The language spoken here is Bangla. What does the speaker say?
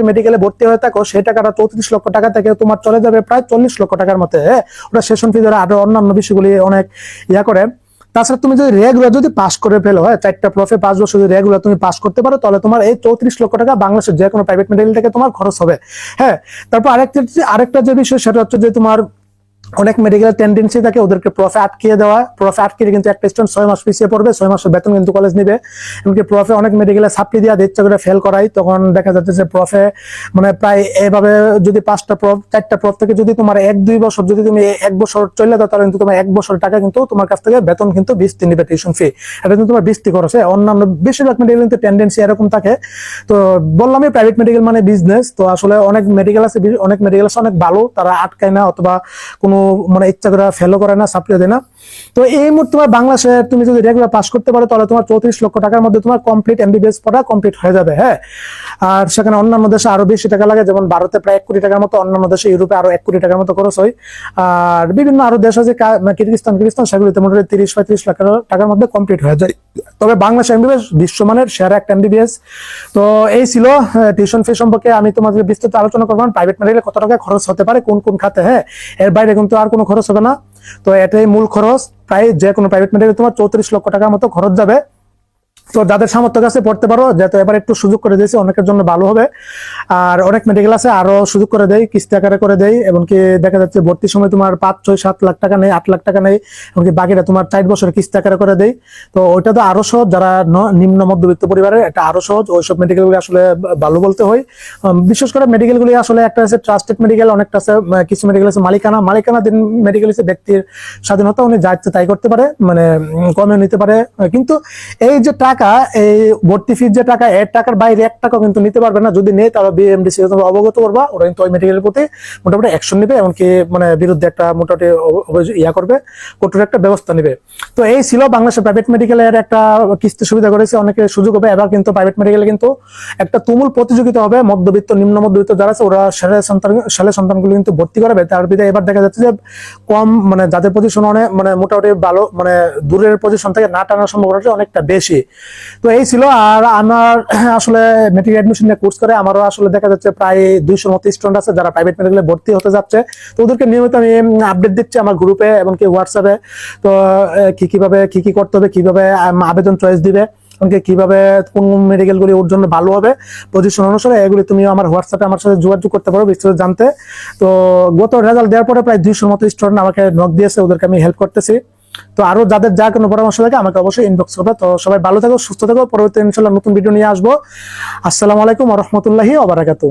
মেডিকেলে ভর্তি হয়ে থাকো সেই টাকাটা 34 লক্ষ টাকা থেকে তোমার চলে যাবে প্রায় 40 লক্ষ টাকার মতো। হ্যাঁ, ওটা সেশন ফি ধরে আরো অন্যান্য বিষয়গুলি অনেক ইয়া করে। তাছাড়া তুমি যদি রেগুলার যদি পাস করে ফেলো, হ্যাঁ 4টা প্রফে 5 বছর যদি রেগুলার তুমি পাস করতে পারো, তাহলে তোমার এই 34 লক্ষ টাকা বাংলাদেশের যে কোনো প্রাইভেট মেডিকেল থেকে তোমার খরচ হবে। হ্যাঁ, তারপর আরেকটা যে বিষয় সেটা হচ্ছে যে তোমার অনেক মেডিকেলের টেন্ডেন্সি থাকে ওদেরকে প্রফে আটকিয়ে দেওয়া। প্রফে আটকিয়ে কিন্তু একটা স্টুডেন্ট 6 মাস পিছিয়ে পড়বে, 6 মাসের বেতন কিন্তু কলেজ নিবে। এমনকি প্রফে অনেক মেডিকেলে সাপ্লি দিয়ে ইচ্ছা করে ফেল করাই, তখন দেখা যাচ্ছে যে প্রফে মানে প্রায় এভাবে যদি 5টা প্রফ 4টা প্রফ থেকে যদি তোমার 1-2 বছর যদি তুমি 1 বছর চলে দাও, তাহলে কিন্তু তোমার 1 বছর টাকা কিন্তু তোমার কাছ থেকে বেতন কিন্তু 20 নিবে টিউশন ফি। এটা কিন্তু তোমার 20 খরচ। অন্যান্য বেশিরভাগ মেডিকেল কিন্তু টেন্ডেন্সি এরকম থাকে। তো বললামই প্রাইভেট মেডিকেল মানে বিজনেস। তো আসলে অনেক মেডিকেল আছে অনেক ভালো, তারা আটকায় না অথবা কোনো মানে ইচ্ছা করে ফেলো করে না, সাপ্লাই দেয় না। তো এই মুহূর্তে তোমার বাংলাদেশে তুমি যদি রেগুলার পাস করতে পারো, তাহলে তোমার 34 লক্ষ টাকার মধ্যে তোমার কমপ্লিট এমবিবিএস পড়া কমপ্লিট হয়ে যাবে। হ্যাঁ, আর সেখানে অন্যান্য দেশে আরো বেশি টাকা লাগে, যেমন ভারতে প্রায় 1 কোটি টাকার মতো, অন্যান্য দেশে ইউরোপে আরো 1 কোটি টাকার মতো খরচ হয়। আর বিভিন্ন আরো দেশ আছে কিরগিস্তান সেগুলিতে মোটামুটি 30-35 লাখ টাকার মধ্যে কমপ্লিট হয়ে যায়। তবে বাংলাদেশ এমবিবিএস বিশ্বমানের সেরা একটা এমবিবিএস। তো এই ছিল টিউশন ফি সম্পর্কে আমি তোমাদের বিস্তারিত আলোচনা করলাম। প্রাইভেট মেডিকেলে কত টাকা খরচ হতে পারে কোন কোন খাতে। হ্যাঁ, এর বাইরে কিন্তু আর কোনো খরচ হবে না। তো এটাই মূল খরচ। প্রায় যে কোনো প্রাইভেট মেডিকেলে তোমার 34 লক্ষ টাকার মতো খরচ যাবে। তো যাদের সামর্থ্য কাছে পড়তে পারো, যেহেতু এবার একটু সুযোগ করে দিয়েছে অনেকের জন্য ভালো হবে। আর অনেক মেডিকেল আছে আরো সুযোগ করে দেয়, কিস্তি আকারে করে দেয়। এমনকি দেখা যাচ্ছে ভর্তির সময় তোমার 5-6-7 লাখ টাকা নেই, 8 লাখ টাকা নেই, এমনকি বাকিটা তোমার 4 বছরের কিস্তি আকারে করে দেয়। তো ওইটা তো আরো সহজ, যারা নিম্ন মধ্যবিত্ত পরিবারের এটা আরো সহজ। ওইসব মেডিকেলগুলি আসলে ভালো বলতে হয়। বিশেষ করে মেডিকেলগুলি আসলে একটা আছে ট্রাস্টেড মেডিকেল, অনেকটা আছে কিছু মেডিকেল আছে মালিকানাধীন মেডিকেল আছে, ব্যক্তির স্বাধীনতা, উনি যা ইচ্ছে তাই করতে পারে, মানে কমে নিতে পারে। কিন্তু এই যে টাকা, এই ভর্তি ফির যে টাকা, এর টাকার বাইরে 1 টাকা কিন্তু নিতে পারবে না। যদি নেই তাহলে বিএমডিসি অবগত করবা, ওরা কিন্তু ওই মেডিকেলের প্রতি মোটামুটি অ্যাকশন নেবে, এমনকি মানে বিরুদ্ধে একটা মোটামুটি করবে, কঠোর একটা ব্যবস্থা নেবে। তো এই ছিল বাংলাদেশের প্রাইভেট মেডিকেলের একটা কিস্তি সুবিধা করেছে, অনেকে সুযোগ হবে। এবার কিন্তু প্রাইভেট মেডিকেলে কিন্তু একটা তুমুল প্রতিযোগিতা হবে, মধ্যবিত্ত নিম্ন মধ্যবিত্ত যারা আছে ওরা ছেলে সন্তানগুলো কিন্তু ভর্তি করাবে। তার বিধায় এবার দেখা যাচ্ছে যে কম মানে যাদের পজিশন অনেক মানে মোটামুটি ভালো, মানে দূরের পজিশন থেকে না টানার সম্ভাবনাটা অনেকটা বেশি। তো এই ছিল। আর আমার আসলে মেট্রিক অ্যাডমিশন নিয়ে কোর্স করে আমারও আসলে দেখা যাচ্ছে প্রায় 200 মতো স্টুডেন্ট আছে যারা প্রাইভেট মেডিকেলে ভর্তি হতে যাচ্ছে। তো ওদেরকে নিয়মিত আমি আপডেট দিচ্ছি আমার গ্রুপে এবং কি হোয়াটসঅ্যাপে। তো কিভাবে কি করতে হবে, কিভাবে আবেদন চয়েস দিবে, কিভাবে কোন মেডিকেল গুলি ওর জন্য ভালো হবে পজিশন অনুসারে, এগুলি তুমি আমার হোয়াটসঅ্যাপে আমার সাথে যোগাযোগ করতে পারো বিস্তারিত জানতে। তো গত রেজাল্ট দেওয়ার পরে প্রায় 200 মতো স্টুডেন্ট আমাকে নক দিয়েছে, ওদেরকে আমি হেল্প করতেছি। তো আরো যাদের যা কোনো পরামর্শ লাগে আমাকে অবশ্যই ইনবক্স করবে। তো সবাই ভালো থাকো, সুস্থ থাকো। পরবর্তী ইনশাআল্লাহ নতুন ভিডিও নিয়ে আসবো। আসসালামু আলাইকুম ওয়া রাহমাতুল্লাহি ওয়া বারাকাতুহু।